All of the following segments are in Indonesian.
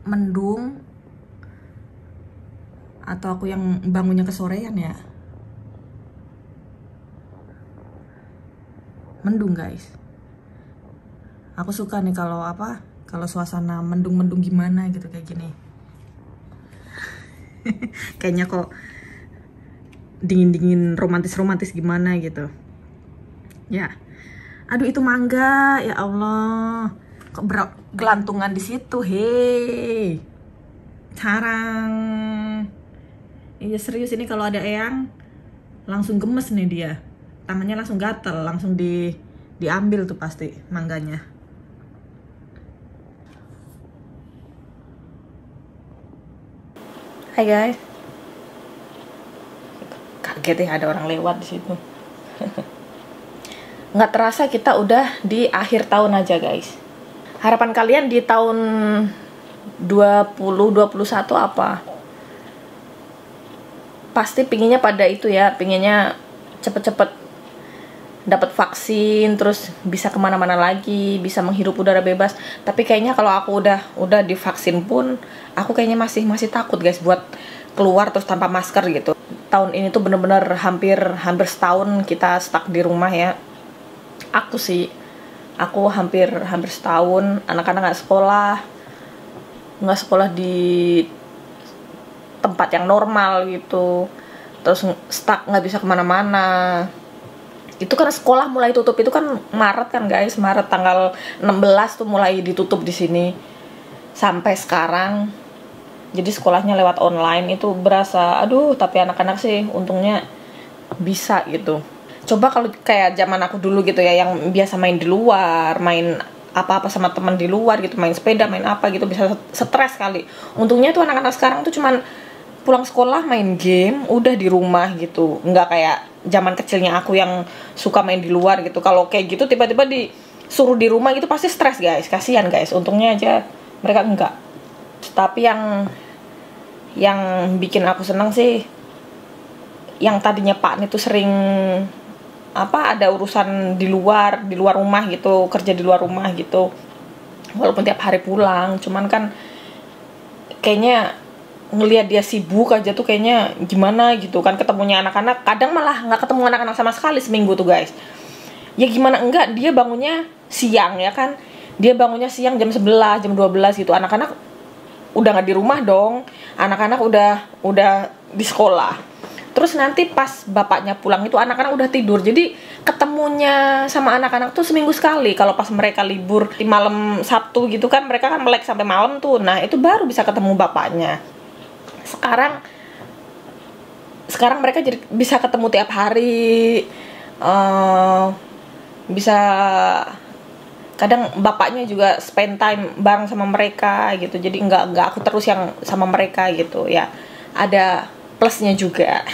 mendung atau aku yang bangunnya kesorean ya. Mendung guys. Aku suka nih kalau suasana mendung-mendung gimana gitu kayak gini. Kayaknya kok dingin-dingin romantis-romantis gimana gitu. Ya. Aduh itu mangga, ya Allah. Kok gelantungan di situ, hei. Carang. Iya serius ini kalau ada eyang langsung gemes nih dia. Tangannya langsung gatel, langsung diambil tuh pasti mangganya. Hai guys. Kaget ya ada orang lewat di situ. Nggak terasa kita udah di akhir tahun aja guys. Harapan kalian di tahun 2021 apa? Pasti pinginnya pada itu ya, pinginnya cepet-cepet dapat vaksin, terus bisa kemana-mana lagi, bisa menghirup udara bebas. Tapi kayaknya kalau aku udah divaksin pun, aku kayaknya masih takut guys buat keluar terus tanpa masker gitu. Tahun ini tuh bener-bener hampir setahun kita stuck di rumah ya. Aku hampir setahun, anak-anak nggak sekolah di tempat yang normal gitu, terus stuck nggak bisa kemana-mana. Itu kan sekolah mulai tutup itu kan Maret kan guys, Maret tanggal 16 tuh mulai ditutup di sini sampai sekarang. Jadi sekolahnya lewat online itu berasa, aduh tapi anak-anak sih untungnya bisa gitu. Coba kalau kayak zaman aku dulu gitu ya, yang biasa main di luar, main apa-apa sama teman di luar gitu, main sepeda, main apa gitu, bisa stres kali. Untungnya tuh anak-anak sekarang tuh cuman pulang sekolah main game, udah di rumah gitu. Nggak kayak zaman kecilnya aku yang suka main di luar gitu. Kalau kayak gitu tiba-tiba disuruh di rumah gitu pasti stres guys, kasihan guys. Untungnya aja mereka enggak. Tapi yang bikin aku senang sih, yang tadinya Pak nih tuh sering ada urusan di luar rumah gitu, kerja di luar rumah gitu, walaupun tiap hari pulang, cuman kan kayaknya ngelihat dia sibuk aja tuh kayaknya gimana gitu kan, ketemunya anak-anak, kadang malah nggak ketemu anak-anak sama sekali seminggu tuh guys. Ya gimana enggak, dia bangunnya siang ya kan, dia bangunnya siang jam 11, jam 12 gitu, anak-anak udah nggak di rumah dong, anak-anak udah di sekolah. Terus nanti pas bapaknya pulang itu anak-anak udah tidur. Jadi ketemunya sama anak-anak tuh seminggu sekali. Kalau pas mereka libur di malam Sabtu gitu kan, mereka kan melek sampai malam tuh. Nah itu baru bisa ketemu bapaknya. Sekarang mereka jadi bisa ketemu tiap hari, bisa kadang bapaknya juga spend time bareng sama mereka gitu. Jadi nggak aku terus yang sama mereka gitu ya, ada plusnya juga.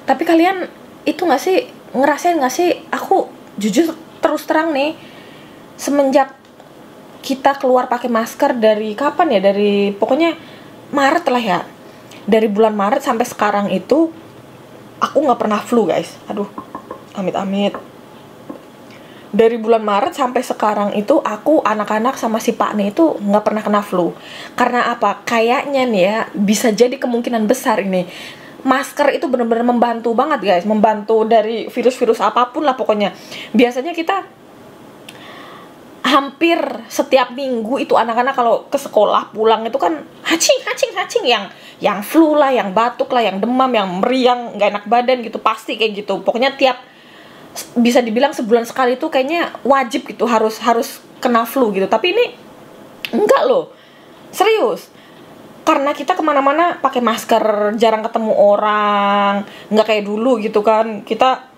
Tapi kalian itu ngerasain nggak sih, aku jujur terus terang nih, semenjak kita keluar pakai masker dari kapan ya, dari pokoknya Maret lah ya, dari bulan Maret sampai sekarang itu aku nggak pernah flu guys. Aduh, amit-amit. Dari bulan Maret sampai sekarang itu aku, anak-anak sama si Pak nih itu nggak pernah kena flu. Karena apa? Kayaknya nih ya, bisa jadi kemungkinan besar ini masker itu benar-benar membantu banget guys, membantu dari virus-virus apapun lah pokoknya. Biasanya kita hampir setiap minggu itu anak-anak kalau ke sekolah pulang itu kan hacing yang flu lah, yang batuk lah, yang demam, yang meriang, nggak enak badan gitu, pasti kayak gitu. Pokoknya bisa dibilang sebulan sekali tuh kayaknya wajib gitu, harus kena flu gitu. Tapi ini enggak loh, serius, karena kita kemana-mana pakai masker, jarang ketemu orang, nggak kayak dulu gitu kan, kita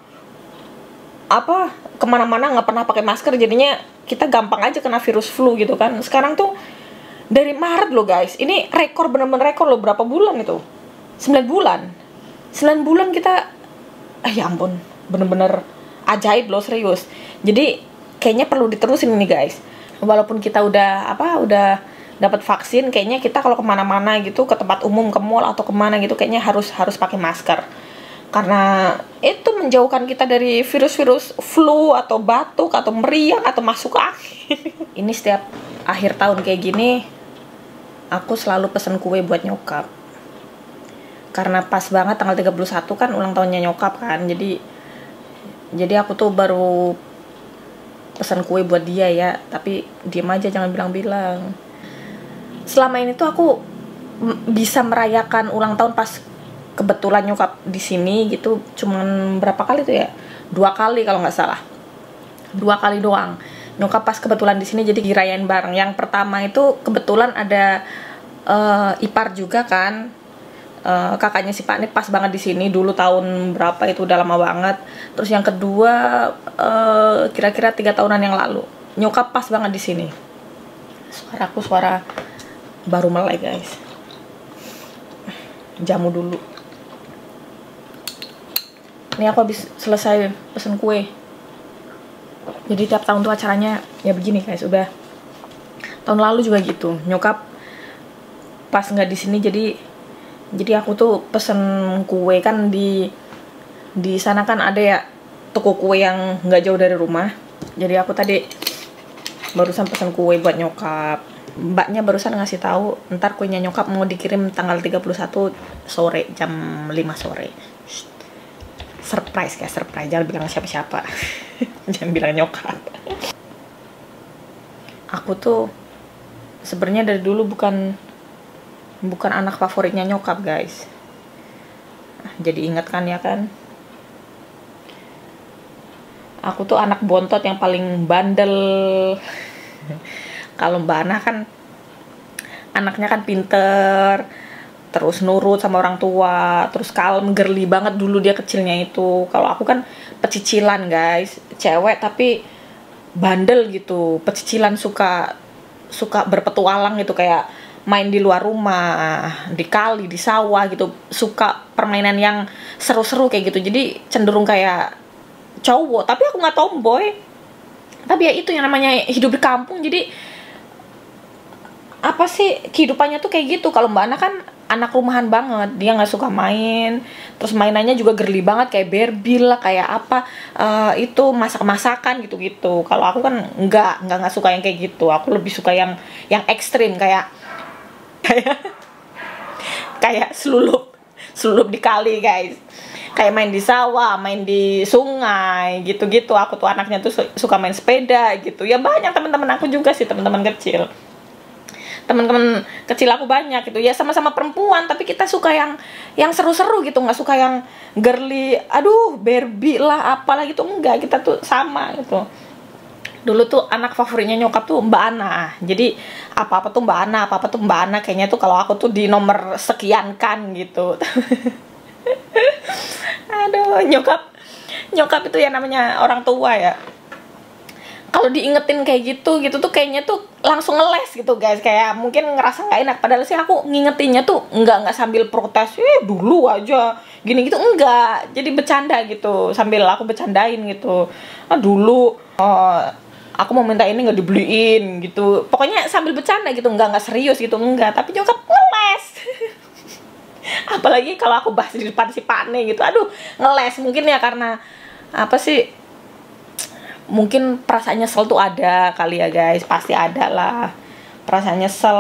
kemana-mana nggak pernah pakai masker, jadinya kita gampang aja kena virus flu gitu kan. Sekarang tuh dari Maret loh guys, ini rekor, bener-bener rekor loh. Berapa bulan itu? 9 bulan kita, ya ampun, bener-bener ajaib loh, serius. Jadi kayaknya perlu diterusin ini guys. Walaupun kita udah dapat vaksin, kayaknya kita kalau kemana-mana gitu, ke tempat umum, ke mall atau kemana gitu, kayaknya harus pakai masker. Karena itu menjauhkan kita dari virus-virus flu atau batuk atau meriang atau masuk angin. Ini setiap akhir tahun kayak gini, aku selalu pesen kue buat nyokap. Karena pas banget tanggal 31 kan ulang tahunnya nyokap kan. Jadi aku tuh baru pesan kue buat dia ya, tapi diem aja, jangan bilang-bilang. Selama ini tuh aku bisa merayakan ulang tahun pas kebetulan nyokap di sini gitu, cuman berapa kali tuh ya, 2 kali kalau nggak salah, 2 kali doang. Nyokap pas kebetulan di sini jadi dirayain bareng. Yang pertama itu kebetulan ada ipar juga kan, kakaknya si Pak ini pas banget di sini dulu tahun berapa itu, udah lama banget. Terus yang kedua kira-kira 3 tahunan yang lalu, nyokap pas banget di sini. Suaraku suara baru melek guys. Jamu dulu. Ini aku habis selesai pesen kue. Jadi tiap tahun tuh acaranya ya begini guys. Udah tahun lalu juga gitu. Nyokap pas nggak di sini, jadi aku tuh pesen kue kan di sana kan ada ya toko kue yang nggak jauh dari rumah. Jadi aku tadi barusan pesen kue buat nyokap. Mbaknya barusan ngasih tahu ntar kuenya nyokap mau dikirim tanggal 31 sore jam 5 sore. Shh. Surprise guys, surprise, jangan bilang siapa-siapa. Jangan bilang nyokap. Aku tuh sebenarnya dari dulu bukan anak favoritnya nyokap guys. Jadi inget kan ya kan, aku tuh anak bontot yang paling bandel. Kalau Mbak Ana kan anaknya kan pinter, terus nurut sama orang tua, terus kalem, girly banget dulu dia kecilnya itu. Kalau aku kan pecicilan guys, cewek tapi bandel gitu, pecicilan, suka berpetualang gitu, kayak main di luar rumah, di kali, di sawah gitu, suka permainan yang seru-seru kayak gitu. Jadi cenderung kayak cowok, tapi aku nggak tomboy. Tapi ya itu yang namanya hidup di kampung, jadi apa sih kehidupannya tuh kayak gitu. Kalau Mbak Ana kan anak rumahan banget, dia nggak suka main, terus mainannya juga girly banget kayak Barbie lah, kayak apa itu masak-masakan gitu-gitu. Kalau aku kan nggak suka yang kayak gitu. Aku lebih suka yang ekstrim, kayak selulup di kali guys, kayak main di sawah, main di sungai gitu-gitu. Aku tuh anaknya tuh suka main sepeda gitu ya. Banyak teman-teman aku juga sih, teman-teman kecil aku banyak gitu ya, sama-sama perempuan tapi kita suka yang seru-seru gitu, nggak suka yang girly, aduh Barbie lah apalah gitu, enggak, kita tuh sama gitu. Dulu tuh anak favoritnya nyokap tuh Mbak Ana, jadi apa-apa tuh Mbak Ana kayaknya tuh. Kalau aku tuh di nomor sekian kan gitu. Aduh, nyokap itu ya namanya orang tua ya, kalau diingetin kayak gitu tuh kayaknya tuh langsung ngeles gitu guys, kayak mungkin ngerasa nggak enak. Padahal sih aku ngingetinnya tuh nggak sambil protes, dulu aja gini gitu, enggak, jadi bercanda gitu, sambil aku bercandain gitu, dulu aku mau minta ini nggak dibeliin gitu, pokoknya sambil bercanda gitu, nggak serius gitu, enggak. Tapi nyokap ngeles. Apalagi kalau aku bahas di depan si Pak Ne gitu, aduh ngeles. Mungkin ya karena apa sih, mungkin perasaan nyesel tuh ada kali ya guys, pasti ada lah perasaan nyesel.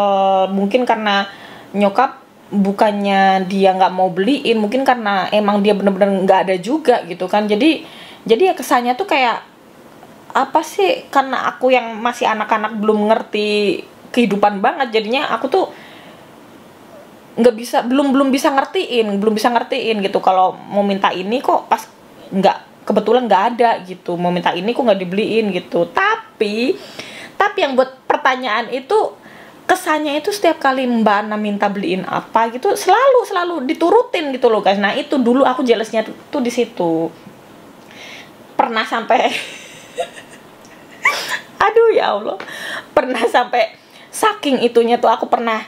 Mungkin karena nyokap bukannya dia nggak mau beliin, mungkin karena emang dia bener-bener nggak ada juga gitu kan. Jadi ya kesannya tuh kayak apa sih, karena aku yang masih anak-anak belum ngerti kehidupan banget, jadinya aku tuh belum bisa ngertiin gitu. Kalau mau minta ini kok pas kebetulan nggak ada gitu, mau minta ini kok nggak dibeliin gitu. Tapi yang buat pertanyaan itu, kesannya itu setiap kali Mbak Ana minta beliin apa gitu selalu diturutin gitu loh guys. Nah itu dulu aku jealousnya tuh di situ. Pernah sampai aduh ya Allah, pernah sampai saking itunya tuh aku pernah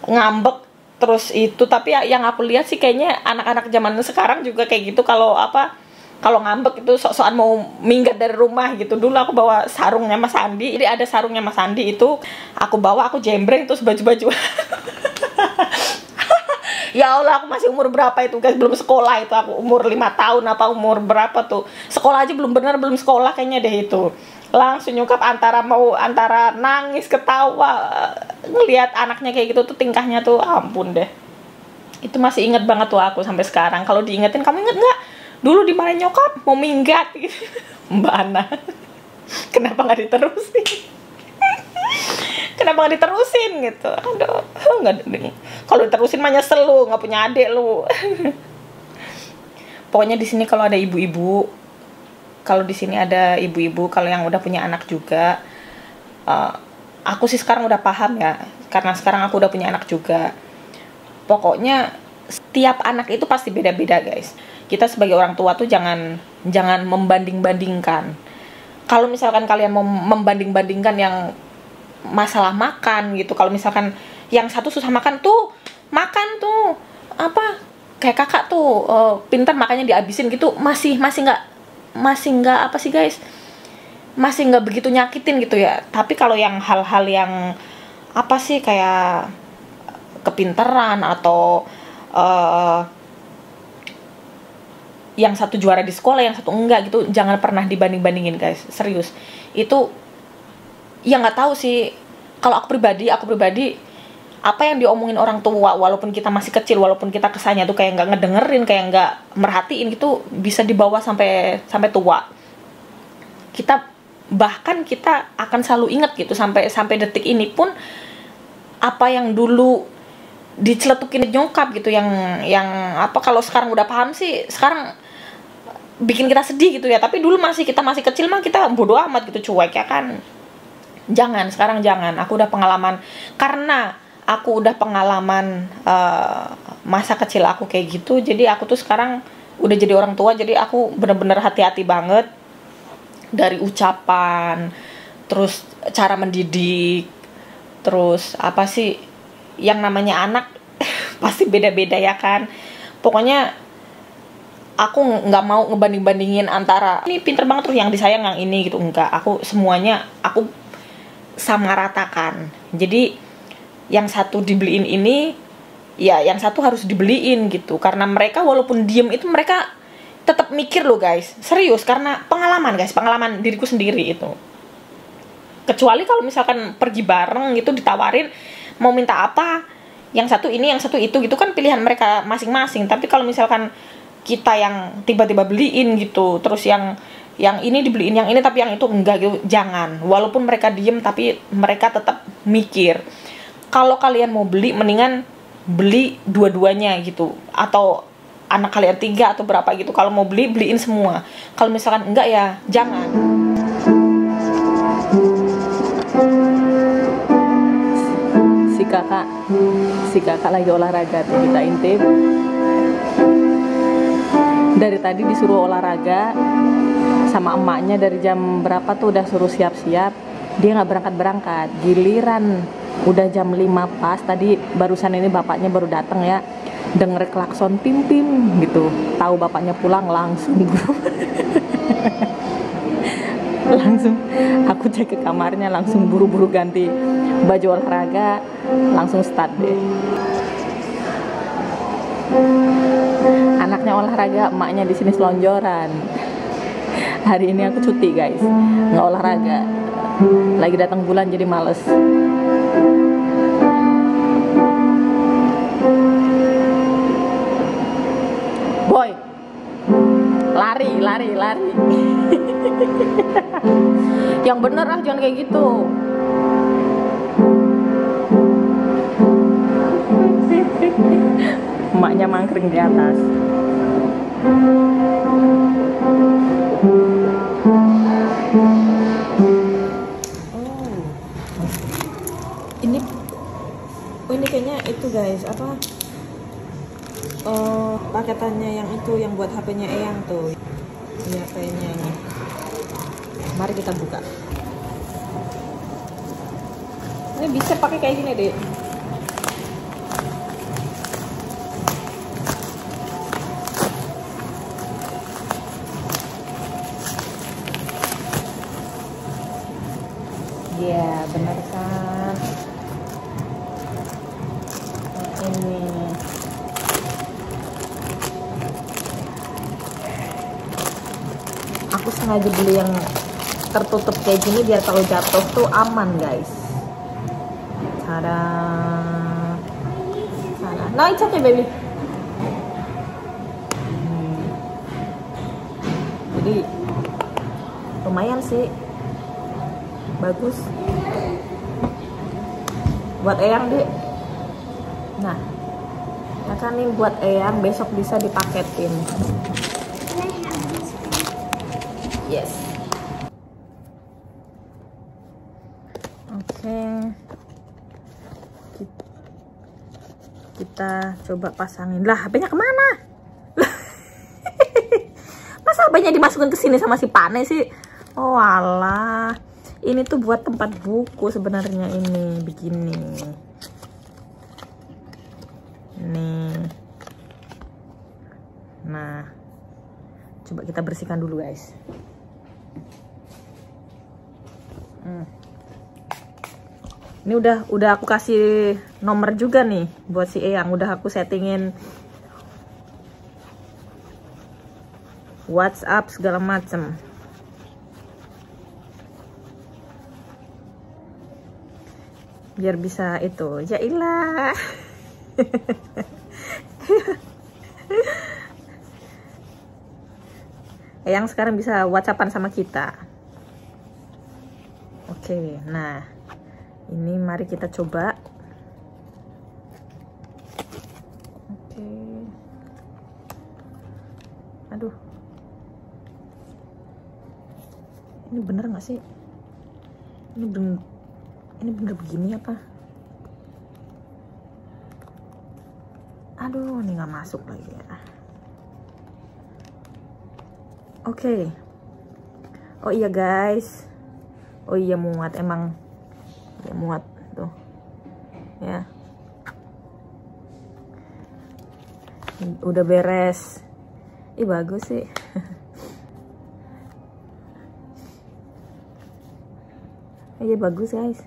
ngambek terus itu. Tapi yang aku lihat sih kayaknya anak-anak zaman sekarang juga kayak gitu. Kalau ngambek itu sok-sokan mau minggat dari rumah gitu. Dulu aku bawa sarungnya Mas Andi. Jadi ada sarungnya Mas Andi itu aku bawa, aku jembreng terus baju-baju. Ya Allah, aku masih umur berapa itu guys, belum sekolah itu. Aku umur 5 tahun apa umur berapa tuh. Sekolah aja belum sekolah kayaknya deh itu. Langsung nyokap antara nangis ketawa ngelihat anaknya kayak gitu tuh, tingkahnya tuh ampun deh. Itu masih inget banget tuh aku sampai sekarang. Kalau diingetin, kamu inget nggak dulu dimarahin nyokap mau minggat gitu. Mbak Ana, kenapa nggak diterusin? Kenapa nggak diterusin gitu? Aduh, nggak. Kalau diterusin mah nyesel lu, nggak punya adik lu. Pokoknya di sini kalau ada ibu-ibu, kalau di sini ada ibu-ibu, kalau yang udah punya anak juga, aku sih sekarang udah paham ya, karena sekarang aku udah punya anak juga. Pokoknya setiap anak itu pasti beda-beda, guys. Kita sebagai orang tua tuh jangan membanding-bandingkan. Kalau misalkan kalian mau membanding-bandingkan yang masalah makan gitu, kalau misalkan yang satu susah makan tuh, makan tuh apa kayak kakak tuh pintar makanya dihabisin gitu, masih nggak apa sih guys, masih nggak begitu nyakitin gitu ya. Tapi kalau yang hal-hal yang apa sih kayak kepintaran atau yang satu juara di sekolah, yang satu enggak gitu, jangan pernah dibanding-bandingin guys, serius. Itu ya nggak tahu sih, kalau aku pribadi apa yang diomongin orang tua, walaupun kita masih kecil, walaupun kita kesannya tuh kayak nggak ngedengerin, kayak nggak merhatiin gitu, bisa dibawa sampai tua. Bahkan kita akan selalu ingat gitu sampai detik ini pun, apa yang dulu diceletukin nyokap gitu, yang apa, kalau sekarang udah paham sih, sekarang bikin kita sedih gitu ya. Tapi dulu kita masih kecil mah kita bodo amat gitu, cuek ya kan. Sekarang jangan. Aku udah pengalaman, karena aku udah pengalaman masa kecil aku kayak gitu, jadi aku tuh sekarang udah jadi orang tua, jadi aku bener-bener hati-hati banget dari ucapan, terus cara mendidik, terus apa sih, yang namanya anak pasti beda-beda ya kan. Pokoknya aku nggak mau ngebanding-bandingin antara ini pinter banget terus yang disayang yang ini gitu, enggak. Aku semuanya aku sama ratakan. Jadi yang satu dibeliin ini, ya yang satu harus dibeliin gitu. Karena mereka walaupun diem itu mereka tetap mikir loh guys, serius, karena pengalaman guys, pengalaman diriku sendiri itu. Kecuali kalau misalkan pergi bareng gitu, ditawarin mau minta apa, yang satu ini, yang satu itu gitu kan, pilihan mereka masing-masing. Tapi kalau misalkan kita yang tiba-tiba beliin gitu, terus yang ini dibeliin yang ini tapi yang itu enggak gitu, jangan. Walaupun mereka diem tapi mereka tetap mikir. Kalau kalian mau beli, mendingan beli dua-duanya gitu, atau anak kalian 3 atau berapa gitu. Kalau mau beliin semua. Kalau misalkan enggak ya jangan. Si kakak lagi olahraga tuh, kita intip. Dari tadi disuruh olahraga sama emaknya, dari jam berapa tuh udah suruh siap-siap, dia nggak berangkat. Giliran udah jam 5 pas, tadi barusan ini bapaknya baru datang ya, denger klakson pim gitu, tahu bapaknya pulang, langsung langsung aku cek ke kamarnya, langsung buru-buru ganti baju olahraga, langsung start deh. Anaknya olahraga, emaknya di sini selonjoran. Hari ini aku cuti guys, nggak olahraga, lagi datang bulan jadi males. Boy, lari yang bener ah, jangan kayak gitu. Emaknya mangkring di atas. Ini kayaknya itu guys, apa paketannya yang itu, yang buat HP-nya Eyang tuh. Iya kayaknya ini. Mari kita buka. Ini bisa pakai kayak gini deh. Iya, benar kan? Ini aku sengaja beli yang tertutup kayak gini biar kalau jatuh tuh aman guys. Tada. Sana. No, it's okay baby. Jadi lumayan sih, bagus buat Eyang deh. Nah, ya kan nih buat Eyang besok bisa dipaketin. Yes. Oke. Kita coba pasangin. Lah, HP-nya kemana? Masa HP-nya dimasukin ke sini sama si Pane sih? Oh alah. Ini tuh buat tempat buku sebenarnya ini, begini. Nih. Nah. Coba kita bersihkan dulu, guys. Ini udah aku kasih nomor juga nih buat si Eyang. Udah aku settingin WhatsApp segala macem. Biar bisa itu. Yailah. Eyang sekarang bisa WhatsAppan sama kita. Oke, nah. Ini mari kita coba. Oke. Aduh. Ini bener nggak sih? Ini bener begini apa? Aduh, ini nggak masuk lagi ya. Oke. Oh iya guys. Oh iya muat emang. Ya muat tuh ya, udah beres. Ih bagus sih. Iya bagus guys,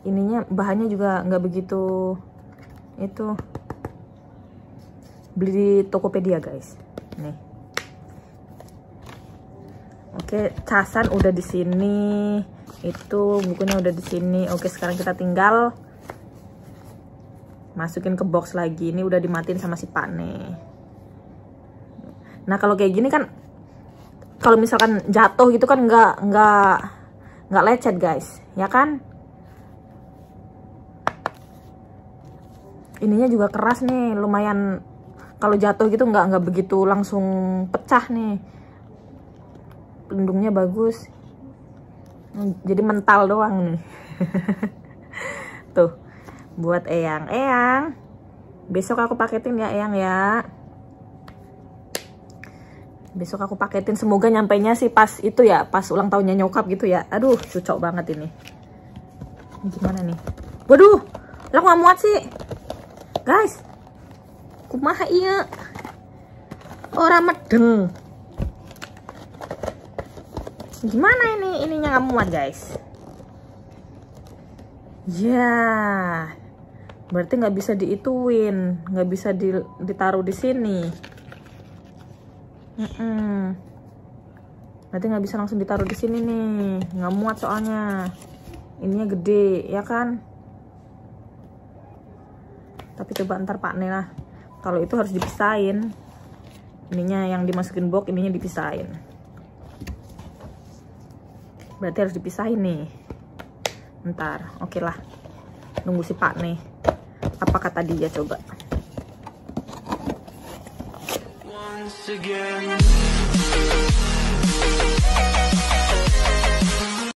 ininya bahannya juga nggak begitu itu, beli di Tokopedia guys. Nih oke, casan udah di sini. Itu bukunya udah di sini. Oke, sekarang kita tinggal masukin ke box lagi. Ini udah dimatiin sama si Pane. Nah, kalau kayak gini kan kalau misalkan jatuh gitu kan nggak lecet, guys. Ya kan? Ininya juga keras nih, lumayan. Kalau jatuh gitu nggak begitu langsung pecah nih. Pelindungnya bagus. Jadi mental doang nih. Tuh buat Eyang. Besok aku paketin ya Eyang ya. Besok aku paketin, semoga nyampainya sih pas itu ya, pas ulang tahunnya nyokap gitu ya. Aduh cocok banget ini. Gimana nih? Waduh, lah nggak muat sih guys. Kumaha iya ora medeng. Gimana ininya nggak muat guys? Ya, berarti nggak bisa diituin, nggak bisa ditaruh di sini. Berarti nggak bisa langsung ditaruh di sini nih, nggak muat soalnya. Ininya gede, ya kan? Tapi coba ntar Pak Nih lah. Kalau itu harus dipisahin. Ininya yang dimasukin box, ininya dipisahin. Berarti harus dipisahin nih. Ntar, oke lah. Nunggu si Pak Nih. Apa kata dia coba? Once again.